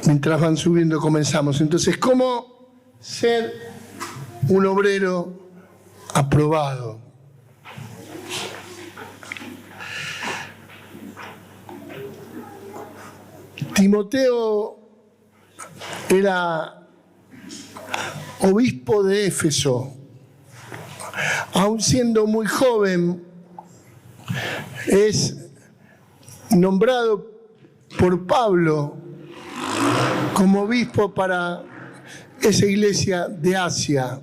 Mientras van subiendo comenzamos. Entonces, ¿cómo ser un obrero aprobado? Timoteo era obispo de Éfeso. Aun siendo muy joven, es nombrado por Pablo como obispo para esa iglesia de Asia.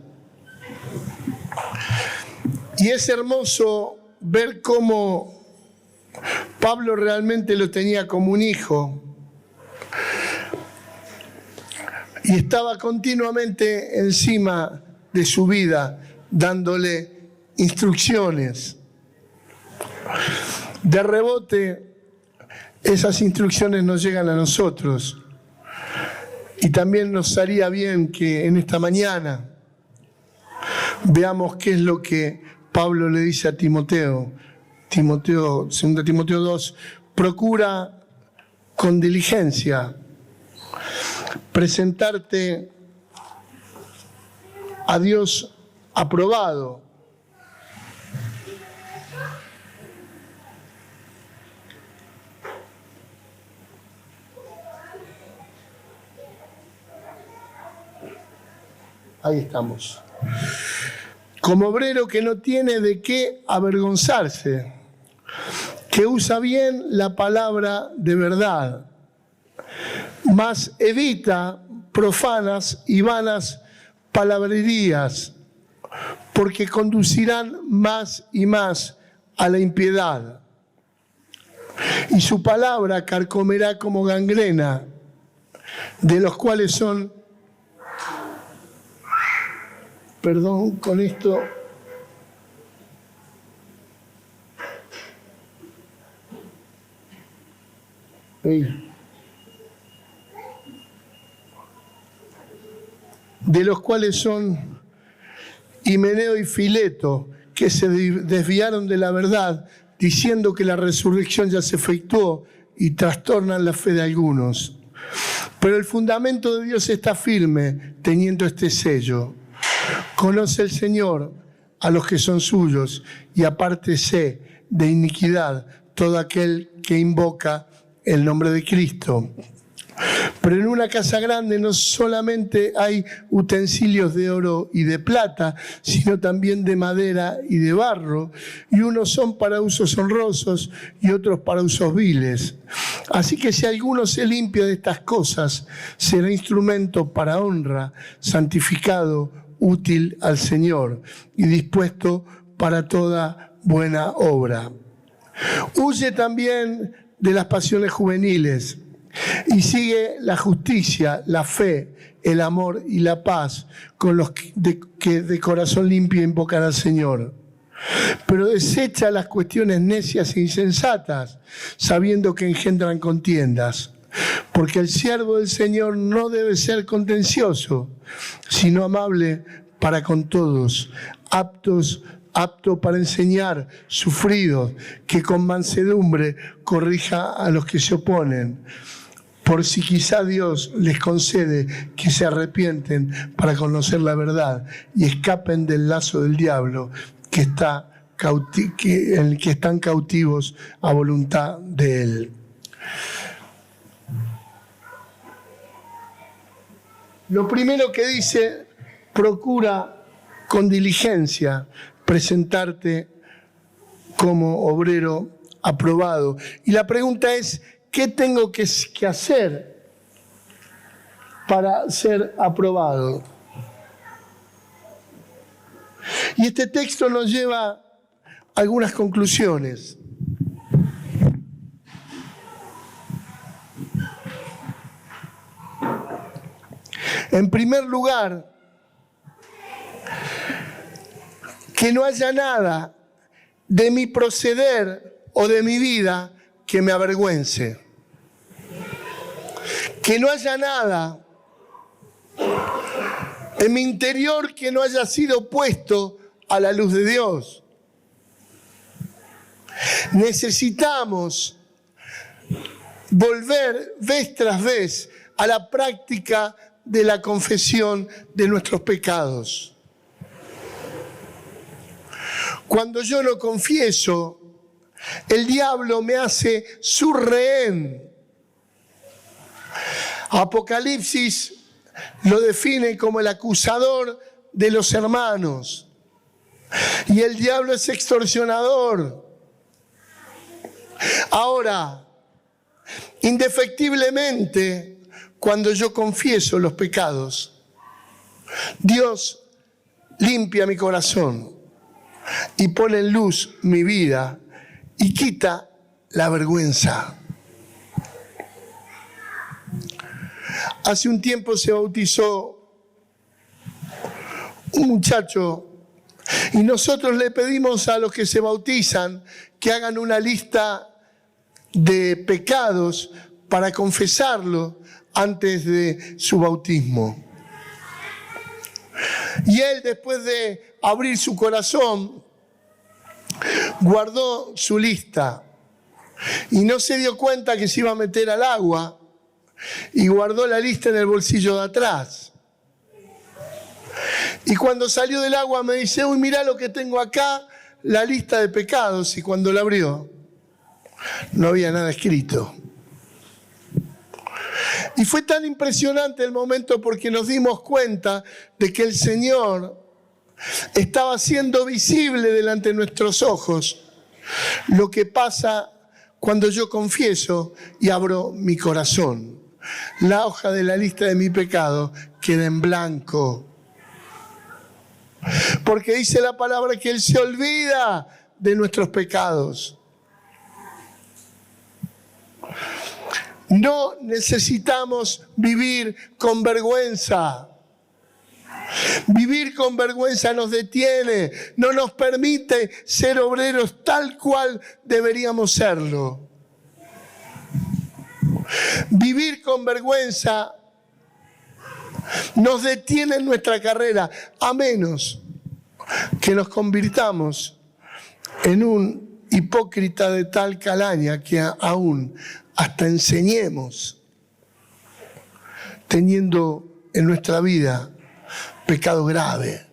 Y es hermoso ver cómo Pablo realmente lo tenía como un hijo. Y estaba continuamente encima de su vida, dándole instrucciones. De rebote, esas instrucciones nos llegan a nosotros. Y también nos haría bien que en esta mañana veamos qué es lo que Pablo le dice a Timoteo. 2 Timoteo 2, procura con diligencia presentarte a Dios aprobado. Ahí estamos. Como obrero que no tiene de qué avergonzarse, que usa bien la palabra de verdad, mas evita profanas y vanas palabrerías, porque conducirán más y más a la impiedad. Y su palabra carcomerá como gangrena, de los cuales son, perdón con esto, de los cuales son Himeneo y Fileto, que se desviaron de la verdad, diciendo que la resurrección ya se efectuó y trastornan la fe de algunos. Pero el fundamento de Dios está firme, teniendo este sello. Conoce el Señor a los que son suyos y apártese de iniquidad todo aquel que invoca el nombre de Cristo. Pero en una casa grande no solamente hay utensilios de oro y de plata, sino también de madera y de barro, y unos son para usos honrosos y otros para usos viles. Así que si alguno se limpia de estas cosas, será instrumento para honra, santificado, útil al Señor y dispuesto para toda buena obra. Huye también de las pasiones juveniles y sigue la justicia, la fe, el amor y la paz con los que de corazón limpio invocan al Señor. Pero desecha las cuestiones necias e insensatas, sabiendo que engendran contiendas. Porque el siervo del Señor no debe ser contencioso, sino amable para con todos, apto para enseñar, sufrido, que con mansedumbre corrija a los que se oponen. Por si quizá Dios les concede que se arrepienten para conocer la verdad y escapen del lazo del diablo en el que están cautivos a voluntad de él. Lo primero que dice, procura con diligencia presentarte como obrero aprobado. Y la pregunta es, ¿qué tengo que hacer para ser aprobado? Y este texto nos lleva a algunas conclusiones. En primer lugar, que no haya nada de mi proceder o de mi vida que me avergüence. Que no haya nada en mi interior que no haya sido puesto a la luz de Dios. Necesitamos volver vez tras vez a la práctica de la confesión de nuestros pecados. Cuando yo no confieso, el diablo me hace su rehén. Apocalipsis lo define como el acusador de los hermanos. Y el diablo es extorsionador. Ahora, indefectiblemente, cuando yo confieso los pecados, Dios limpia mi corazón y pone en luz mi vida y quita la vergüenza. Hace un tiempo se bautizó un muchacho y nosotros le pedimos a los que se bautizan que hagan una lista de pecados para confesarlo antes de su bautismo. Y él, después de abrir su corazón, guardó su lista y no se dio cuenta que se iba a meter al agua y guardó la lista en el bolsillo de atrás. Y cuando salió del agua me dice: uy, mirá lo que tengo acá, la lista de pecados. Y cuando la abrió, no había nada escrito. Y fue tan impresionante el momento porque nos dimos cuenta de que el Señor estaba haciendo visible delante de nuestros ojos lo que pasa cuando yo confieso y abro mi corazón. La hoja de la lista de mi pecado queda en blanco. Porque dice la palabra que Él se olvida de nuestros pecados. No necesitamos vivir con vergüenza. Vivir con vergüenza nos detiene, no nos permite ser obreros tal cual deberíamos serlo. Vivir con vergüenza nos detiene en nuestra carrera, a menos que nos convirtamos en un hipócrita de tal calaña que aún hasta enseñemos, teniendo en nuestra vida pecado grave,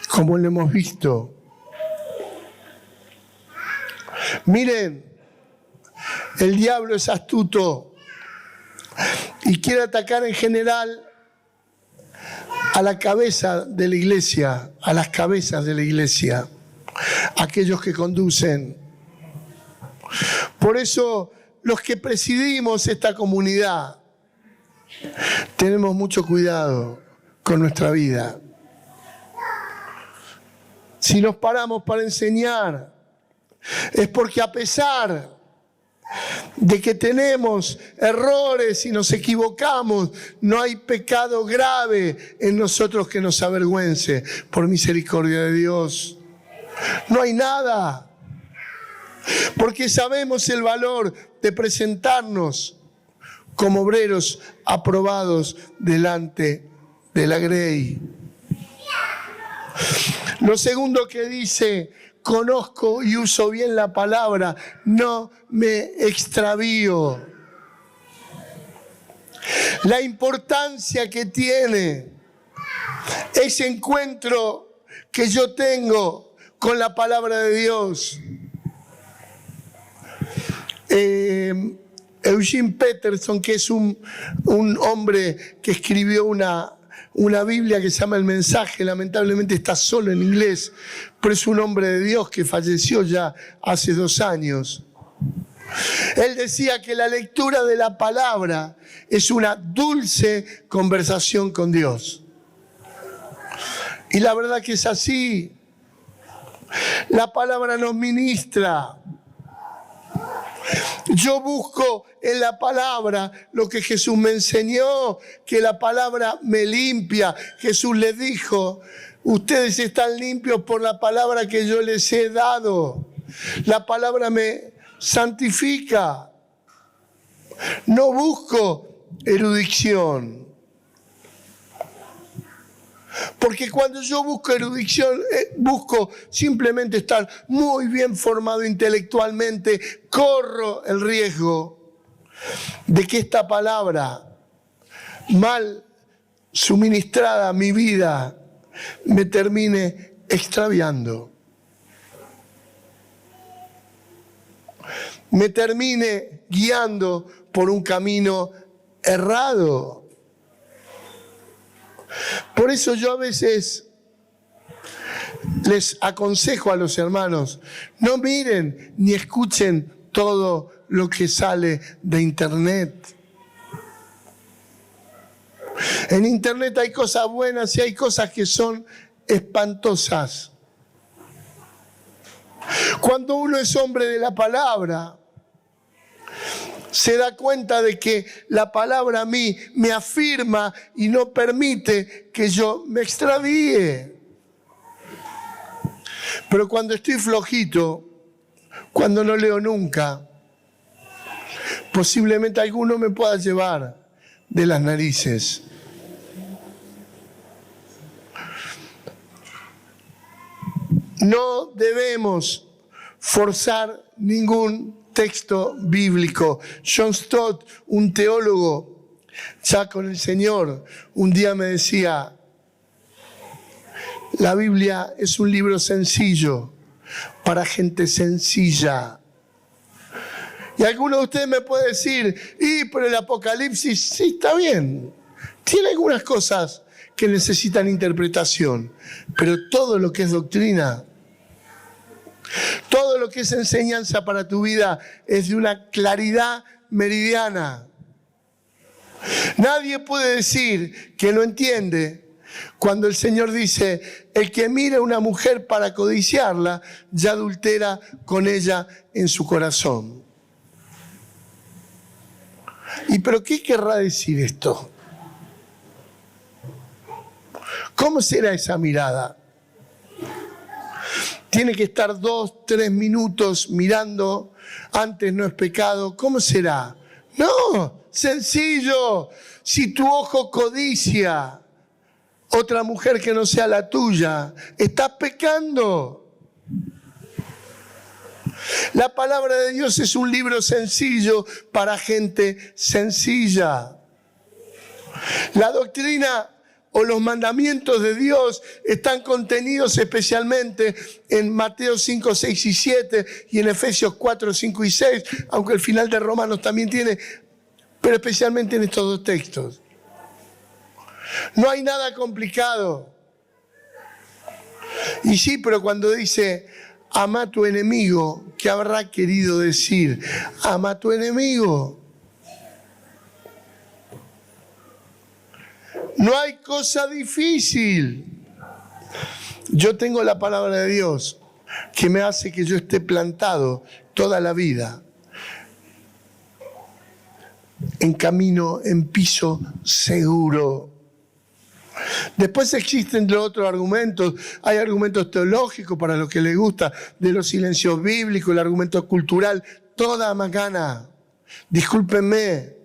como lo hemos visto. Miren, el diablo es astuto y quiere atacar en general a la cabeza de la iglesia, a las cabezas de la iglesia, aquellos que conducen. Por eso los que presidimos esta comunidad tenemos mucho cuidado con nuestra vida. Si nos paramos para enseñar, es porque a pesar de que tenemos errores y nos equivocamos, no hay pecado grave en nosotros que nos avergüence, por misericordia de Dios. No hay nada, porque sabemos el valor de presentarnos como obreros aprobados delante de la grey. Lo segundo que dice: conozco y uso bien la palabra, no me extravío. La importancia que tiene ese encuentro que yo tengo con la palabra de Dios. Eugene Peterson, que es un hombre que escribió una Biblia que se llama El Mensaje, lamentablemente está solo en inglés, pero es un hombre de Dios que falleció ya hace 2 años. Él decía que la lectura de la palabra es una dulce conversación con Dios. Y la verdad que es así. La palabra nos ministra. Yo busco en la palabra lo que Jesús me enseñó, que la palabra me limpia. Jesús les dijo: ustedes están limpios por la palabra que yo les he dado. La palabra me santifica. No busco erudición. Porque cuando yo busco erudición, busco simplemente estar muy bien formado intelectualmente, corro el riesgo de que esta palabra mal suministrada a mi vida me termine extraviando, me termine guiando por un camino errado. Por eso yo a veces les aconsejo a los hermanos, no miren ni escuchen todo lo que sale de internet. En internet hay cosas buenas y hay cosas que son espantosas. Cuando uno es hombre de la palabra, se da cuenta de que la palabra a mí me afirma y no permite que yo me extravíe. Pero cuando estoy flojito, cuando no leo nunca, posiblemente alguno me pueda llevar de las narices. No debemos forzar ningún texto bíblico. John Stott, un teólogo ya con el Señor, un día me decía, la Biblia es un libro sencillo para gente sencilla. Y alguno de ustedes me puede decir, pero el Apocalipsis, sí, está bien. Tiene algunas cosas que necesitan interpretación, pero todo lo que es doctrina, todo lo que es enseñanza para tu vida es de una claridad meridiana. Nadie puede decir que no entiende cuando el Señor dice, el que mira a una mujer para codiciarla, ya adultera con ella en su corazón. ¿Pero qué querrá decir esto? ¿Cómo será esa mirada? Tiene que estar 2, 3 minutos mirando, antes no es pecado. ¿Cómo será? No, sencillo. Si tu ojo codicia otra mujer que no sea la tuya, estás pecando. La palabra de Dios es un libro sencillo para gente sencilla. La doctrina o los mandamientos de Dios están contenidos especialmente en Mateo 5, 6 y 7 y en Efesios 4, 5 y 6, aunque el final de Romanos también tiene, pero especialmente en estos dos textos. No hay nada complicado. Y sí, pero cuando dice, ama a tu enemigo, ¿qué habrá querido decir? Ama a tu enemigo. No hay cosa difícil. Yo tengo la palabra de Dios que me hace que yo esté plantado toda la vida en camino, en piso seguro. Después existen los otros argumentos. Hay argumentos teológicos para los que les gusta, de los silencios bíblicos, el argumento cultural, toda macana. Discúlpenme.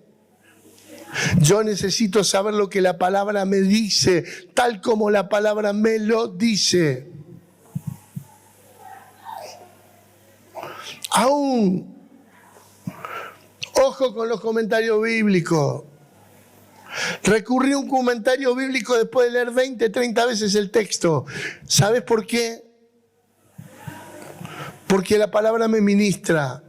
Yo necesito saber lo que la palabra me dice, tal como la palabra me lo dice. Aún, ojo con los comentarios bíblicos. Recurrí a un comentario bíblico después de leer 20, 30 veces el texto. ¿Sabes por qué? Porque la palabra me ministra.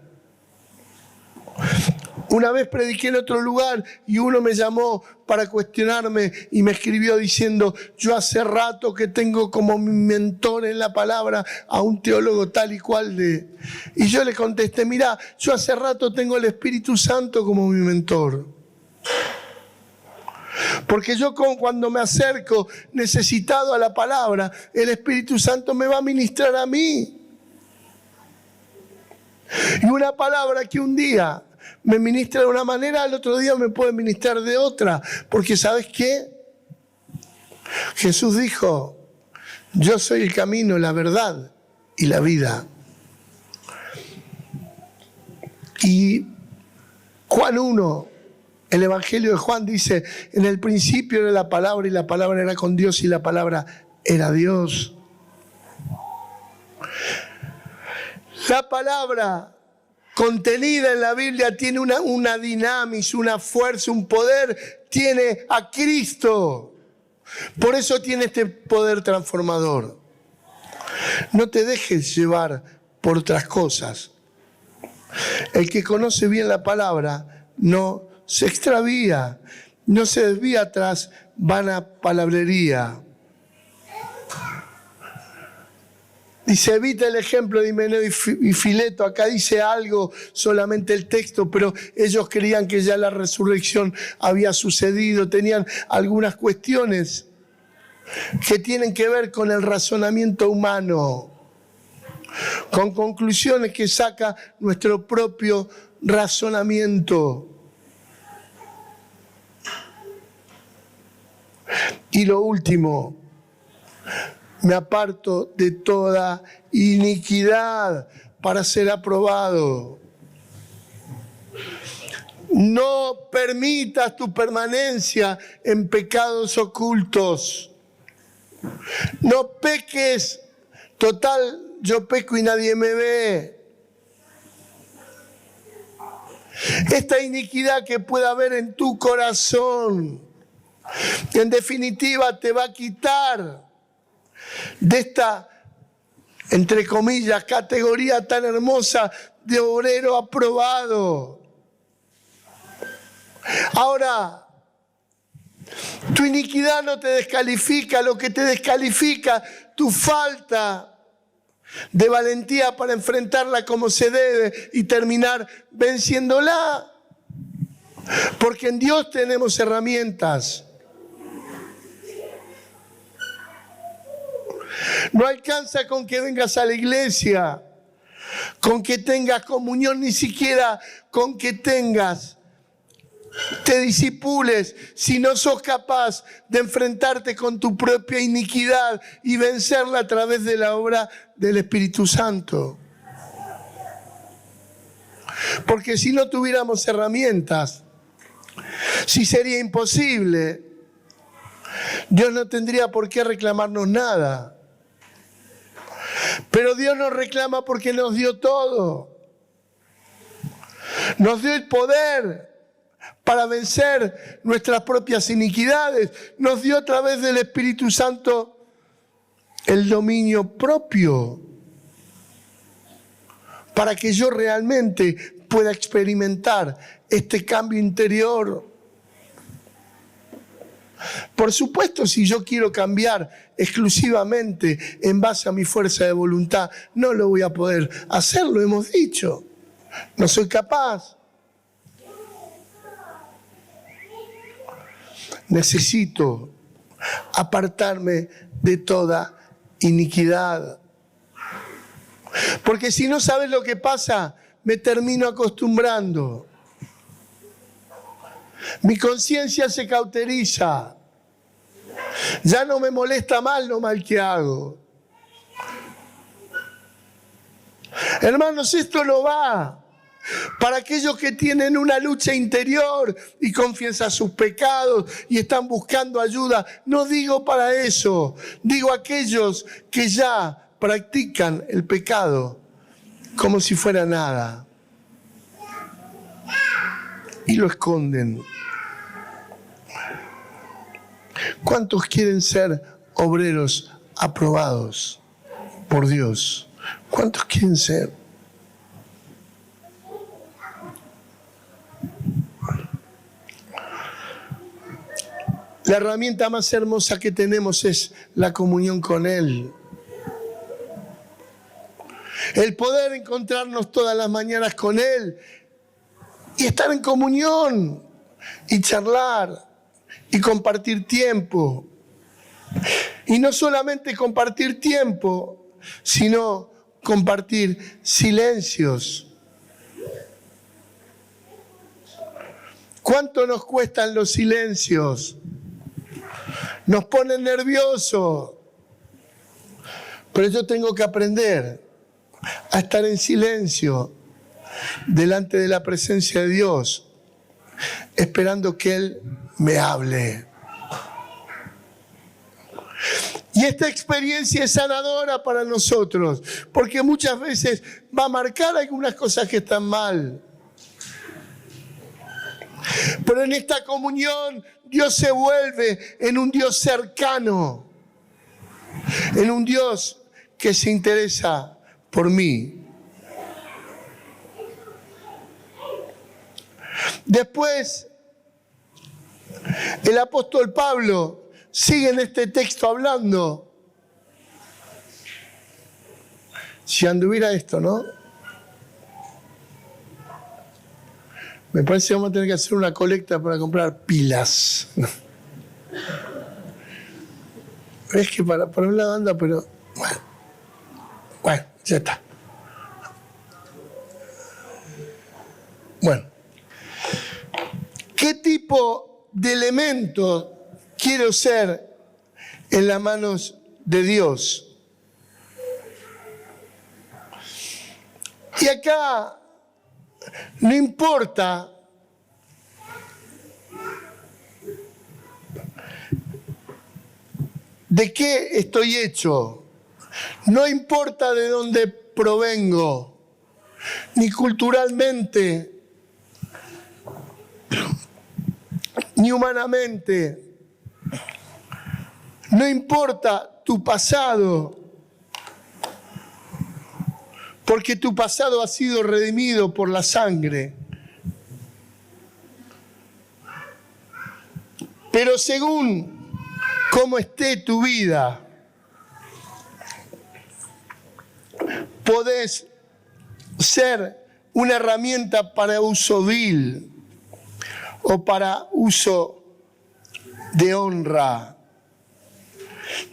Una vez prediqué en otro lugar y uno me llamó para cuestionarme y me escribió diciendo, yo hace rato que tengo como mi mentor en la palabra a un teólogo tal y cual de... Y yo le contesté, mirá, yo hace rato tengo el Espíritu Santo como mi mentor. Porque yo cuando me acerco necesitado a la palabra, el Espíritu Santo me va a ministrar a mí. Y una palabra que un día me ministra de una manera, al otro día me puede ministrar de otra. Porque ¿sabes qué? Jesús dijo, yo soy el camino, la verdad y la vida. Y Juan 1, el Evangelio de Juan dice, en el principio era la palabra y la palabra era con Dios y la palabra era Dios. La palabra contenida en la Biblia tiene una dinamis, una fuerza, un poder, tiene a Cristo. Por eso tiene este poder transformador. No te dejes llevar por otras cosas. El que conoce bien la palabra no se extravía, no se desvía tras vana palabrería. Dice, evita el ejemplo de Himeneo y Fileto. Acá dice algo, solamente el texto, pero ellos creían que ya la resurrección había sucedido. Tenían algunas cuestiones que tienen que ver con el razonamiento humano, con conclusiones que saca nuestro propio razonamiento. Y lo último, me aparto de toda iniquidad para ser aprobado. No permitas tu permanencia en pecados ocultos. No peques, total, yo peco y nadie me ve. Esta iniquidad que pueda haber en tu corazón, en definitiva te va a quitar de esta, entre comillas, categoría tan hermosa de obrero aprobado. Ahora, tu iniquidad no te descalifica, lo que te descalifica, tu falta de valentía para enfrentarla como se debe y terminar venciéndola. Porque en Dios tenemos herramientas. No alcanza con que vengas a la iglesia, con que tengas comunión, ni siquiera con que te disipules, si no sos capaz de enfrentarte con tu propia iniquidad y vencerla a través de la obra del Espíritu Santo. Porque si no tuviéramos herramientas, si sería imposible, Dios no tendría por qué reclamarnos nada. Pero Dios nos reclama porque nos dio todo. Nos dio el poder para vencer nuestras propias iniquidades. Nos dio a través del Espíritu Santo el dominio propio para que yo realmente pueda experimentar este cambio interior. Por supuesto, si yo quiero cambiar exclusivamente en base a mi fuerza de voluntad, no lo voy a poder hacer, lo hemos dicho. No soy capaz. Necesito apartarme de toda iniquidad. Porque si no sabes lo que pasa, me termino acostumbrando. Mi conciencia se cauteriza. Ya no me molesta más lo mal que hago. Hermanos, esto no va para aquellos que tienen una lucha interior y confiesan sus pecados y están buscando ayuda. No digo para eso, digo aquellos que ya practican el pecado como si fuera nada y lo esconden. ¿Cuántos quieren ser obreros aprobados por Dios? ¿Cuántos quieren ser? La herramienta más hermosa que tenemos es la comunión con Él. El poder encontrarnos todas las mañanas con Él y estar en comunión y charlar y compartir tiempo. Y no solamente compartir tiempo, sino compartir silencios. ¿Cuánto nos cuestan los silencios? Nos ponen nerviosos. Pero yo tengo que aprender a estar en silencio delante de la presencia de Dios, esperando que Él me hable. Y esta experiencia es sanadora para nosotros, porque muchas veces va a marcar algunas cosas que están mal. Pero en esta comunión Dios se vuelve en un Dios cercano, en un Dios que se interesa por mí. Después, el apóstol Pablo sigue en este texto hablando. Si anduviera esto, ¿no? Me parece que vamos a tener que hacer una colecta para comprar pilas. Es que para un lado anda, pero bueno, ya está. Bueno, ¿qué tipo de elemento quiero ser en las manos de Dios? Y acá no importa de qué estoy hecho, no importa de dónde provengo, ni culturalmente, ni humanamente. No importa tu pasado, porque tu pasado ha sido redimido por la sangre. Pero según cómo esté tu vida, podés ser una herramienta para uso vil o para uso de honra.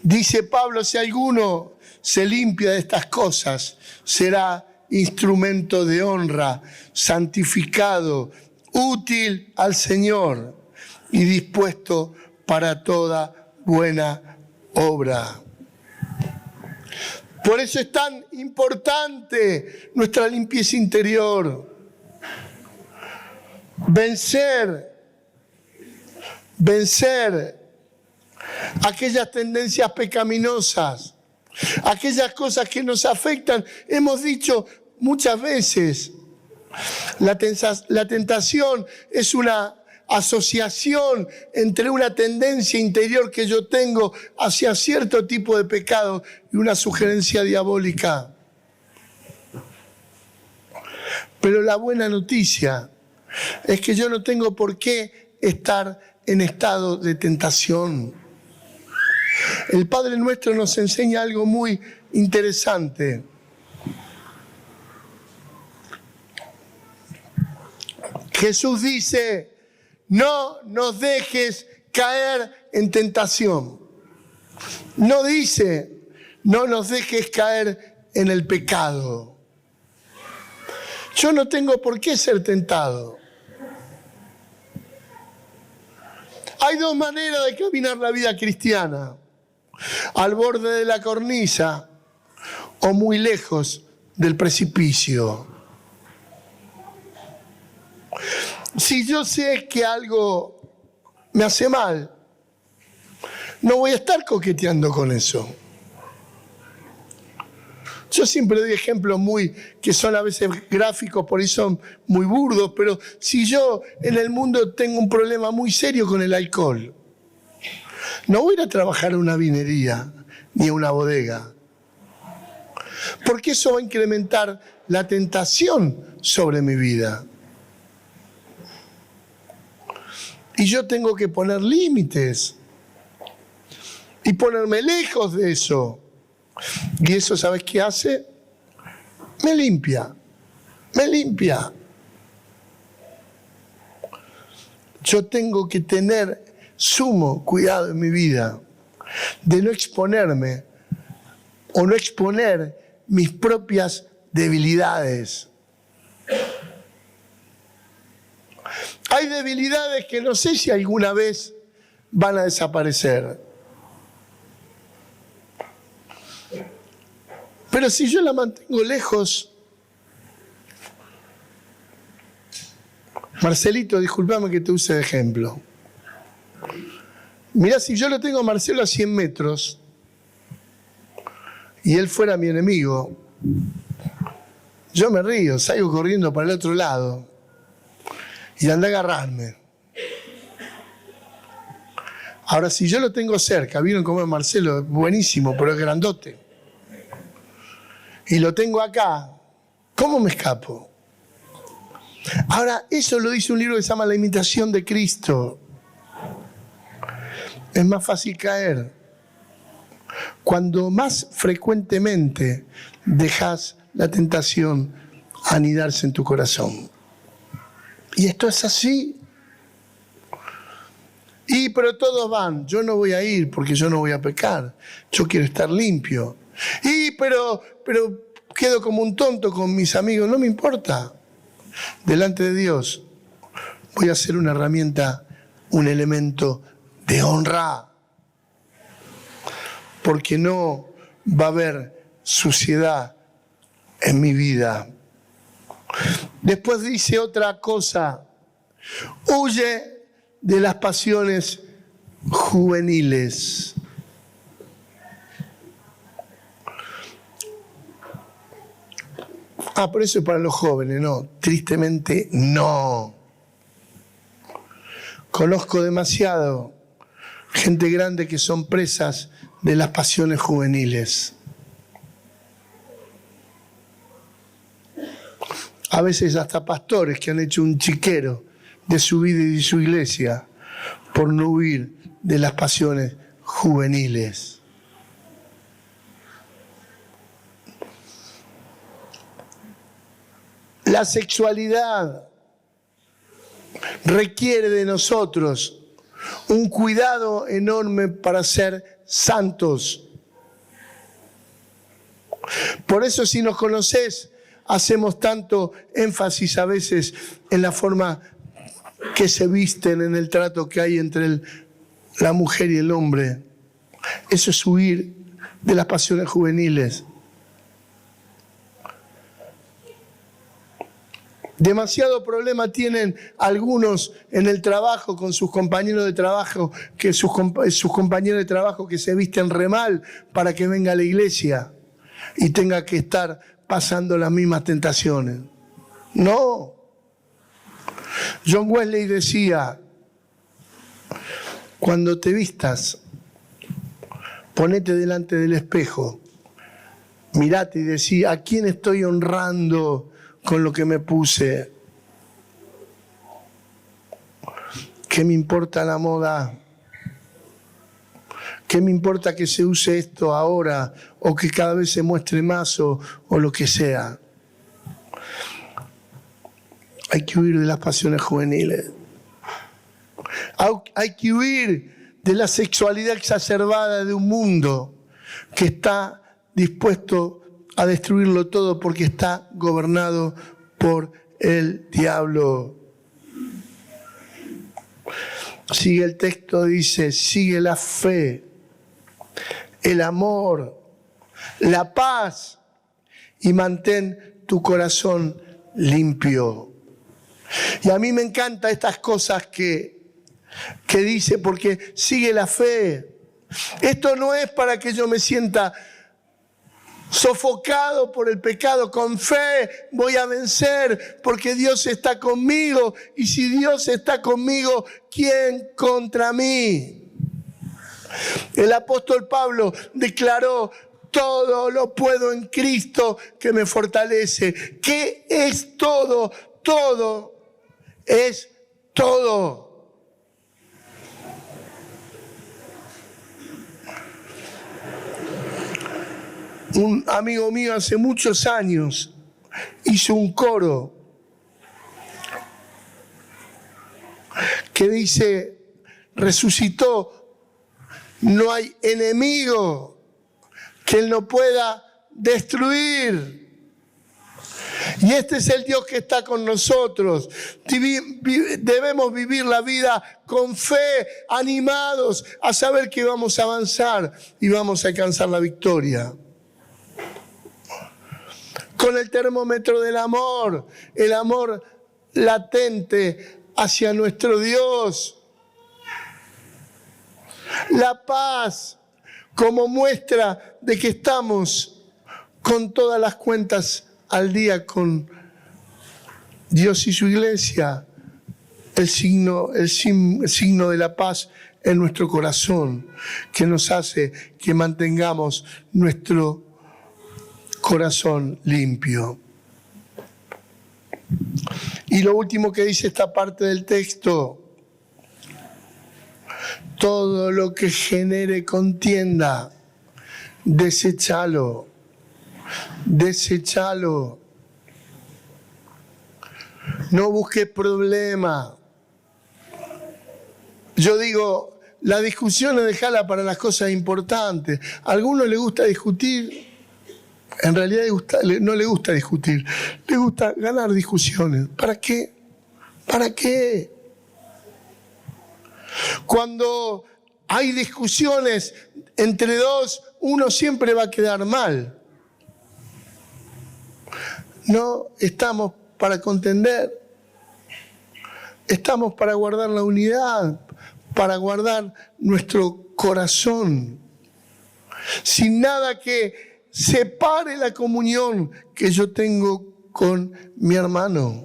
Dice Pablo, si alguno se limpia de estas cosas, será instrumento de honra, santificado, útil al Señor y dispuesto para toda buena obra. Por eso es tan importante nuestra limpieza interior. Vencer aquellas tendencias pecaminosas, aquellas cosas que nos afectan. Hemos dicho muchas veces, la tentación es una asociación entre una tendencia interior que yo tengo hacia cierto tipo de pecado y una sugerencia diabólica. Pero la buena noticia es que yo no tengo por qué estar en estado de tentación. El Padre Nuestro nos enseña algo muy interesante. Jesús dice, no nos dejes caer en tentación. No dice, no nos dejes caer en el pecado. Yo no tengo por qué ser tentado. Hay dos maneras de caminar la vida cristiana: al borde de la cornisa o muy lejos del precipicio. Si yo sé que algo me hace mal, no voy a estar coqueteando con eso. Yo siempre doy ejemplos que son a veces gráficos, por ahí son muy burdos, pero si yo en el mundo tengo un problema muy serio con el alcohol, no voy a ir a trabajar a una vinería ni a una bodega, porque eso va a incrementar la tentación sobre mi vida. Y yo tengo que poner límites y ponerme lejos de eso. Y eso, ¿sabes qué hace? Me limpia. Yo tengo que tener sumo cuidado en mi vida de no exponerme o no exponer mis propias debilidades. Hay debilidades que no sé si alguna vez van a desaparecer. Pero si yo la mantengo lejos, Marcelito, discúlpame que te use de ejemplo. Mirá, si yo lo tengo a Marcelo a 100 metros, y él fuera mi enemigo, yo me río, salgo corriendo para el otro lado y anda a agarrarme. Ahora, si yo lo tengo cerca, vieron cómo es Marcelo, buenísimo, pero es grandote, y lo tengo acá, ¿cómo me escapo? Ahora, eso lo dice un libro que se llama La imitación de Cristo. Es más fácil caer cuando más frecuentemente dejas la tentación anidarse en tu corazón. Y esto es así. Pero todos van, yo no voy a ir porque yo no voy a pecar, yo quiero estar limpio. Pero quedo como un tonto con mis amigos, no me importa. Delante de Dios voy a ser una herramienta, un elemento de honra, porque no va a haber suciedad en mi vida. Después dice otra cosa: huye de las pasiones juveniles. Pero eso es para los jóvenes, no. Tristemente, no. Conozco demasiado gente grande que son presas de las pasiones juveniles. A veces hasta pastores que han hecho un chiquero de su vida y de su iglesia por no huir de las pasiones juveniles. La sexualidad requiere de nosotros un cuidado enorme para ser santos. Por eso, si nos conocés, hacemos tanto énfasis a veces en la forma que se visten, en el trato que hay entre la mujer y el hombre. Eso es huir de las pasiones juveniles. Demasiado problema tienen algunos en el trabajo con sus compañeros de trabajo, que sus compañeros de trabajo que se visten re mal para que venga a la iglesia y tenga que estar pasando las mismas tentaciones. No. John Wesley decía: cuando te vistas, ponete delante del espejo, mirate y decí: ¿a quién estoy honrando con lo que me puse? ¿Qué me importa la moda? ¿Qué me importa que se use esto ahora o que cada vez se muestre más o lo que sea? Hay que huir de las pasiones juveniles. Hay que huir de la sexualidad exacerbada de un mundo que está dispuesto a destruirlo todo porque está gobernado por el diablo. Sigue el texto, dice: sigue la fe, el amor, la paz y mantén tu corazón limpio. Y a mí me encantan estas cosas que dice, porque sigue la fe. Esto no es para que yo me sienta sofocado por el pecado. Con fe voy a vencer porque Dios está conmigo, y si Dios está conmigo, ¿quién contra mí? El apóstol Pablo declaró: todo lo puedo en Cristo que me fortalece. ¿Qué es todo? Todo es todo. Un amigo mío hace muchos años hizo un coro que dice: resucitó, no hay enemigo que Él no pueda destruir. Y este es el Dios que está con nosotros. Debemos vivir la vida con fe, animados a saber que vamos a avanzar y vamos a alcanzar la victoria. Con el termómetro del amor, el amor latente hacia nuestro Dios. La paz como muestra de que estamos con todas las cuentas al día con Dios y su iglesia, el signo de la paz en nuestro corazón, que nos hace que mantengamos nuestro corazón limpio. Y lo último que dice esta parte del texto: todo lo que genere contienda, deséchalo. Deséchalo. No busques problema. Yo digo, la discusión es dejarla para las cosas importantes. A algunos les gusta discutir, en realidad no le gusta discutir, le gusta ganar discusiones. ¿Para qué? ¿Para qué? Cuando hay discusiones entre dos, uno siempre va a quedar mal. No estamos para contender, estamos para guardar la unidad, para guardar nuestro corazón, sin nada que separe la comunión que yo tengo con mi hermano.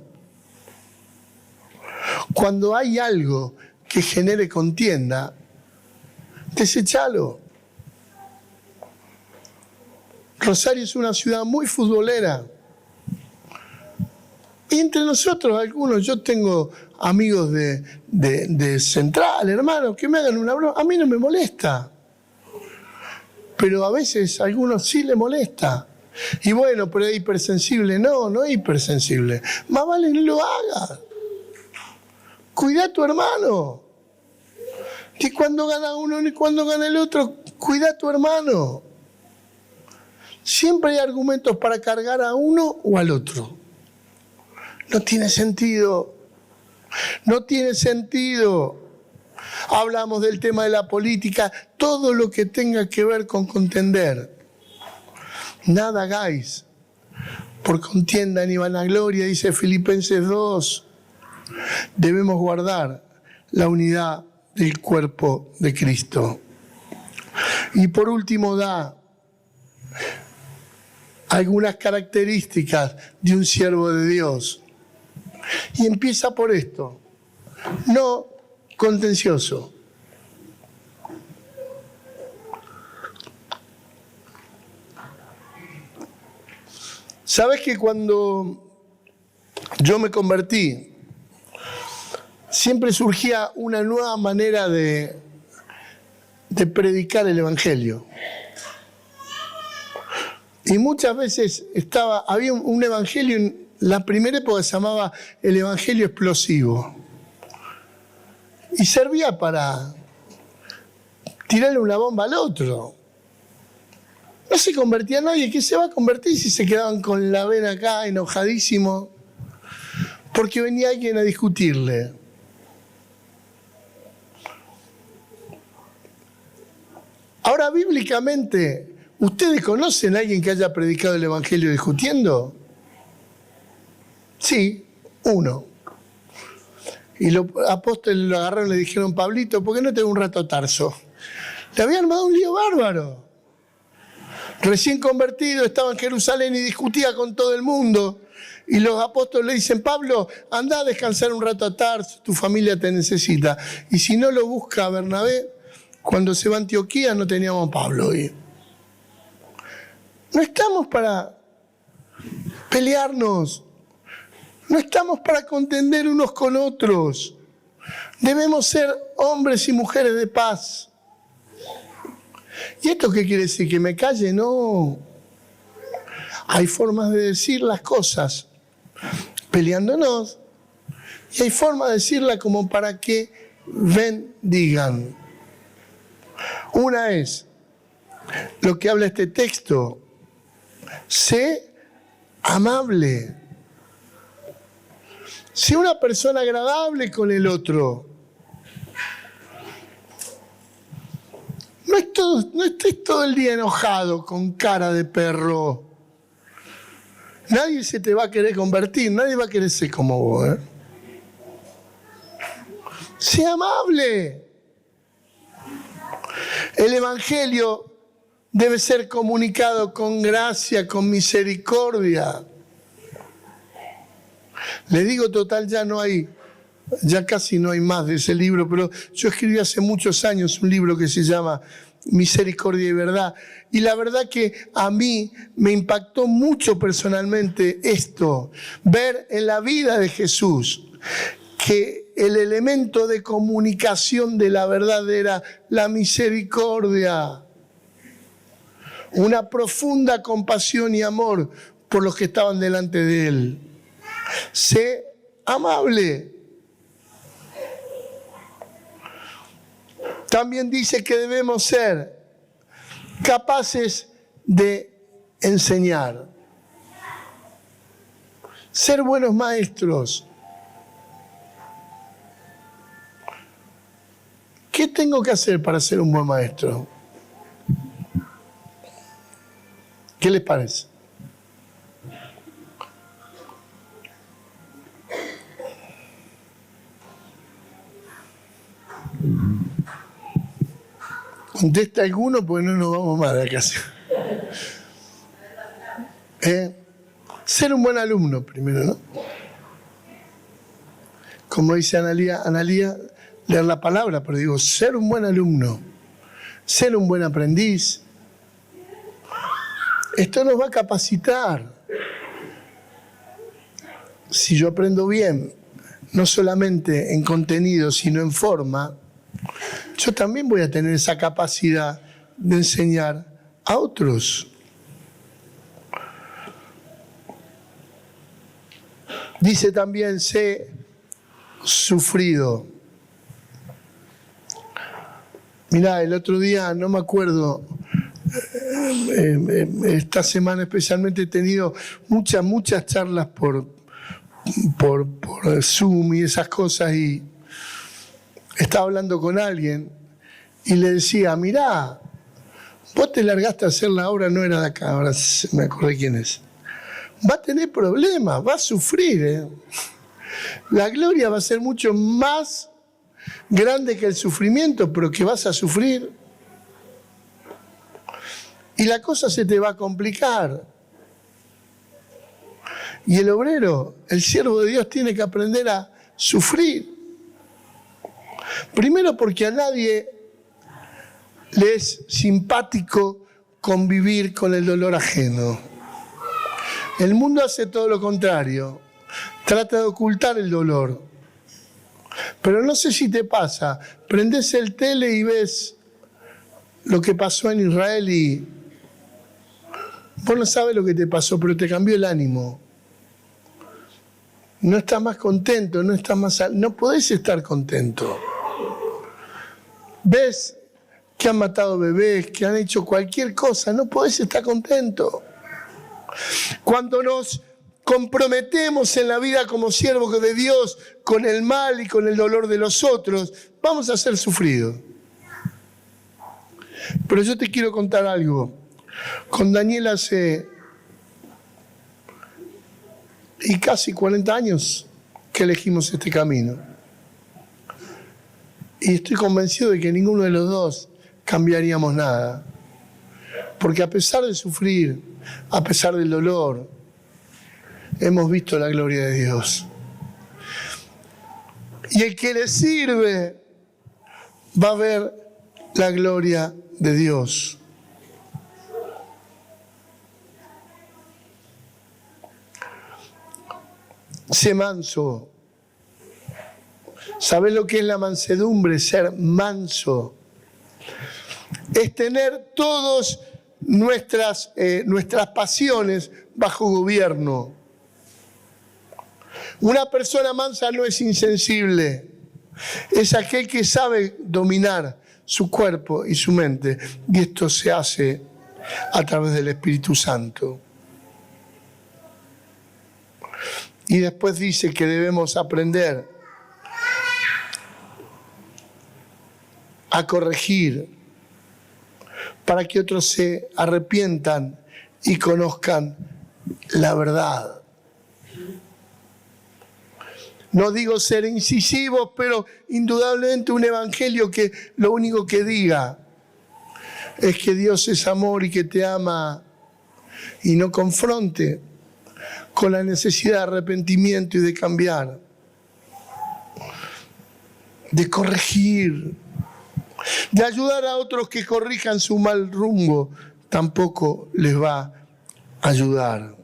Cuando hay algo que genere contienda, deséchalo. Rosario es una ciudad muy futbolera. Y entre nosotros, algunos, yo tengo amigos de Central, hermanos, que me hagan una broma. A mí no me molesta. Pero a veces a algunos sí le molesta. Y bueno, pero es hipersensible. No, no es hipersensible. Más vale no lo haga. Cuida a tu hermano. Ni cuando gana uno ni cuando gana el otro. Cuida a tu hermano. Siempre hay argumentos para cargar a uno o al otro. No tiene sentido. No tiene sentido. Hablamos del tema de la política, todo lo que tenga que ver con contender. Nada hagáis por contienda ni vanagloria, dice Filipenses 2. Debemos guardar la unidad del cuerpo de Cristo. Y por último da algunas características de un siervo de Dios. Y empieza por esto: no contencioso. ¿Sabes que cuando yo me convertí, siempre surgía una nueva manera de predicar el Evangelio? Y muchas veces había un evangelio, en la primera época se llamaba el evangelio explosivo. Y servía para tirarle una bomba al otro. No se convertía nadie. ¿Qué se va a convertir si se quedaban con la vena acá, enojadísimo? Porque venía alguien a discutirle. Ahora, bíblicamente, ¿ustedes conocen a alguien que haya predicado el Evangelio discutiendo? Sí, uno. Y los apóstoles lo agarraron y le dijeron: Pablito, ¿por qué no te un rato a Tarso? Le habían armado un lío bárbaro. Recién convertido, estaba en Jerusalén y discutía con todo el mundo. Y los apóstoles le dicen: Pablo, anda a descansar un rato a Tarso, tu familia te necesita. Y si no lo busca a Bernabé, cuando se va a Antioquía no teníamos a Pablo hoy. No estamos para pelearnos. No estamos para contender unos con otros. Debemos ser hombres y mujeres de paz. ¿Y esto qué quiere decir? ¿Que me calle? No. Hay formas de decir las cosas peleándonos y hay formas de decirlas como para que bendigan. Una es lo que habla este texto: sé amable. Sé una persona agradable con el otro. No estés todo el día enojado con cara de perro. Nadie se te va a querer convertir, nadie va a querer ser como vos, ¿eh? Sé amable. El Evangelio debe ser comunicado con gracia, con misericordia. Les digo, total, ya casi no hay más de ese libro, pero yo escribí hace muchos años un libro que se llama Misericordia y Verdad. Y la verdad que a mí me impactó mucho personalmente esto, ver en la vida de Jesús que el elemento de comunicación de la verdad era la misericordia. Una profunda compasión y amor por los que estaban delante de él. Sé amable. También dice que debemos ser capaces de enseñar. Ser buenos maestros. ¿Qué tengo que hacer para ser un buen maestro? ¿Qué les parece? Contesta alguno porque no nos vamos más de acá. Ser un buen alumno primero, ¿no? Como dice Analía, leer la palabra, pero digo, ser un buen alumno, ser un buen aprendiz. Esto nos va a capacitar. Si yo aprendo bien, no solamente en contenido, sino en forma, yo también voy a tener esa capacidad de enseñar a otros. Dice también, sé sufrido. Mirá, el otro día, no me acuerdo, esta semana especialmente he tenido muchas charlas por Zoom y esas cosas, y estaba hablando con alguien y le decía, mirá, vos te largaste a hacer la obra, no era de acá, ahora me acordé quién es. Va a tener problemas, va a sufrir. La gloria va a ser mucho más grande que el sufrimiento, pero que vas a sufrir. Y la cosa se te va a complicar. Y el obrero, el siervo de Dios, tiene que aprender a sufrir. Primero porque a nadie le es simpático convivir con el dolor ajeno. El mundo hace todo lo contrario. Trata de ocultar el dolor. Pero no sé si te pasa, prendés el tele y ves lo que pasó en Israel y vos no sabes lo que te pasó, pero te cambió el ánimo. No estás más contento, no podés estar contento. Ves que han matado bebés, que han hecho cualquier cosa, no podés estar contento. Cuando nos comprometemos en la vida como siervos de Dios con el mal y con el dolor de los otros, vamos a ser sufridos. Pero yo te quiero contar algo. Con Daniel hace casi 40 años que elegimos este camino. Y estoy convencido de que ninguno de los dos cambiaríamos nada. Porque a pesar de sufrir, a pesar del dolor, hemos visto la gloria de Dios. Y el que le sirve va a ver la gloria de Dios. Sé manso. ¿Sabes lo que es la mansedumbre? Ser manso. Es tener todas nuestras pasiones bajo gobierno. Una persona mansa no es insensible. Es aquel que sabe dominar su cuerpo y su mente. Y esto se hace a través del Espíritu Santo. Y después dice que debemos aprender a corregir para que otros se arrepientan y conozcan la verdad. No digo ser incisivos, pero indudablemente un evangelio que lo único que diga es que Dios es amor y que te ama y no confronte con la necesidad de arrepentimiento y de cambiar, de corregir, de ayudar a otros que corrijan su mal rumbo, tampoco les va a ayudar.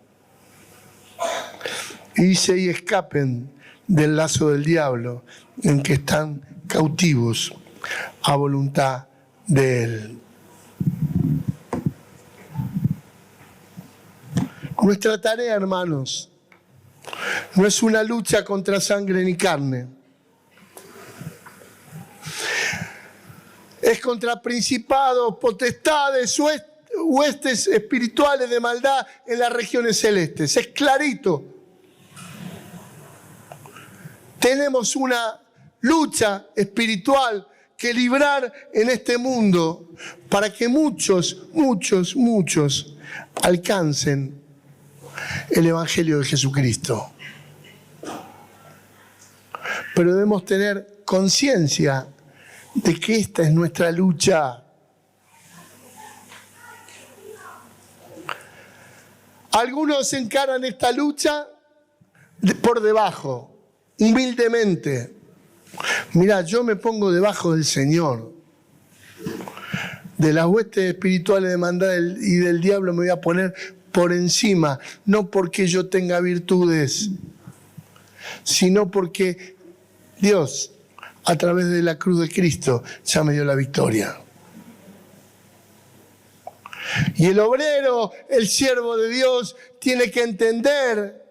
Y dice, y escapen del lazo del diablo en que están cautivos a voluntad de él. Nuestra tarea, hermanos, no es una lucha contra sangre ni carne. Es contra principados, potestades, huestes espirituales de maldad en las regiones celestes. Es clarito. Tenemos una lucha espiritual que librar en este mundo para que muchos alcancen el Evangelio de Jesucristo. Pero debemos tener conciencia de que esta es nuestra lucha. Algunos encaran esta lucha por debajo, humildemente. Mirá, yo me pongo debajo del Señor. De las huestes espirituales de maldad y del diablo me voy a poner por encima, no porque yo tenga virtudes, sino porque Dios, a través de la cruz de Cristo, ya me dio la victoria. Y el obrero, el siervo de Dios, tiene que entender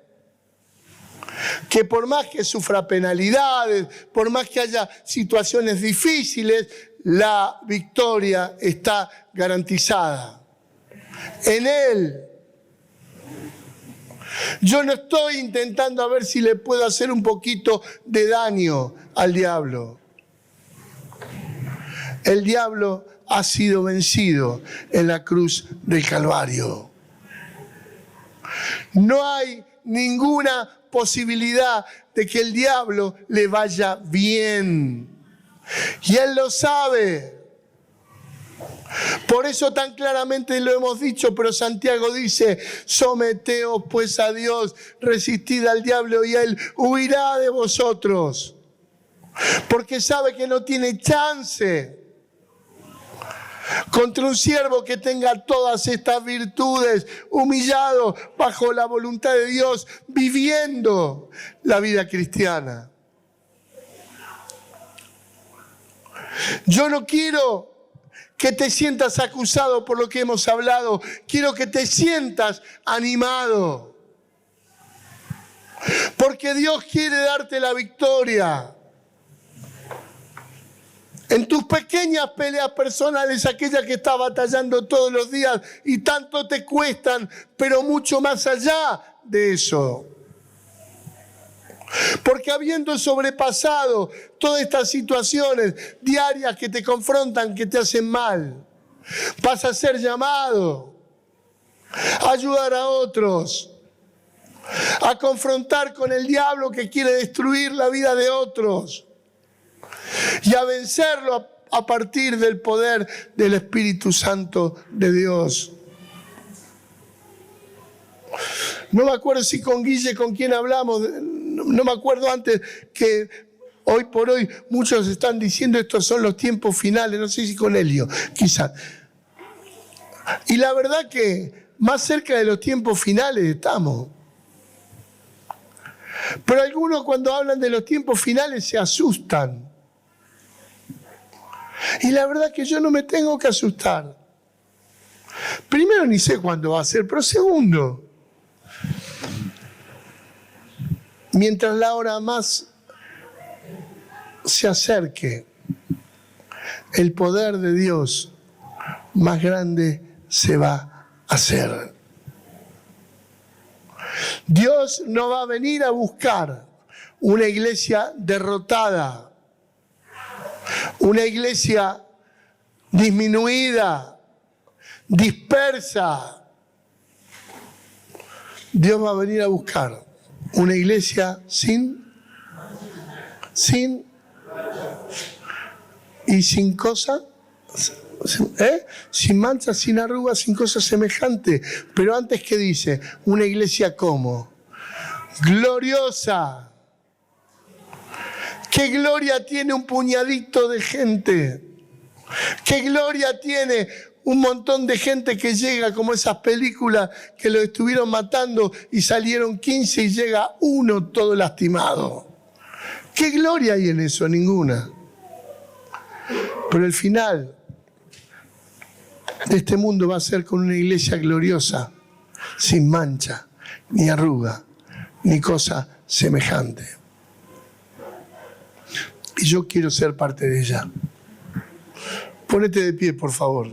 que por más que sufra penalidades, por más que haya situaciones difíciles, la victoria está garantizada. En Él. Yo no estoy intentando a ver si le puedo hacer un poquito de daño al diablo. El diablo ha sido vencido en la cruz del Calvario. No hay ninguna posibilidad de que el diablo le vaya bien. Y él lo sabe. Por eso tan claramente lo hemos dicho, pero Santiago dice, someteos pues a Dios, resistid al diablo y él huirá de vosotros. Porque sabe que no tiene chance contra un siervo que tenga todas estas virtudes, humillado bajo la voluntad de Dios, viviendo la vida cristiana. Yo no quiero que te sientas acusado por lo que hemos hablado. Quiero que te sientas animado. Porque Dios quiere darte la victoria. En tus pequeñas peleas personales, aquellas que estás batallando todos los días y tanto te cuestan, pero mucho más allá de eso. Porque habiendo sobrepasado todas estas situaciones diarias que te confrontan, que te hacen mal, vas a ser llamado a ayudar a otros, a confrontar con el diablo que quiere destruir la vida de otros y a vencerlo a partir del poder del Espíritu Santo de Dios. No me acuerdo si con Guille, con quién hablamos, no me acuerdo antes, que hoy por hoy muchos están diciendo estos son los tiempos finales, no sé si con Elio, quizás. Y la verdad que más cerca de los tiempos finales estamos. Pero algunos cuando hablan de los tiempos finales se asustan. Y la verdad que yo no me tengo que asustar. Primero, ni sé cuándo va a ser, pero segundo, mientras la hora más se acerque, el poder de Dios más grande se va a hacer. Dios no va a venir a buscar una iglesia derrotada, una iglesia disminuida, dispersa. Dios va a venir a buscar una iglesia sin cosa Sin mancha, sin arrugas, sin cosa semejante. Pero antes, ¿qué dice? Una iglesia ¿cómo? Gloriosa. ¿Qué gloria tiene un puñadito de gente? ¿Qué gloria tiene un montón de gente que llega como esas películas que lo estuvieron matando y salieron 15 y llega uno todo lastimado? ¿Qué gloria hay en eso? Ninguna. Pero el final de este mundo va a ser con una iglesia gloriosa, sin mancha, ni arruga, ni cosa semejante. Y yo quiero ser parte de ella. Ponete de pie, por favor.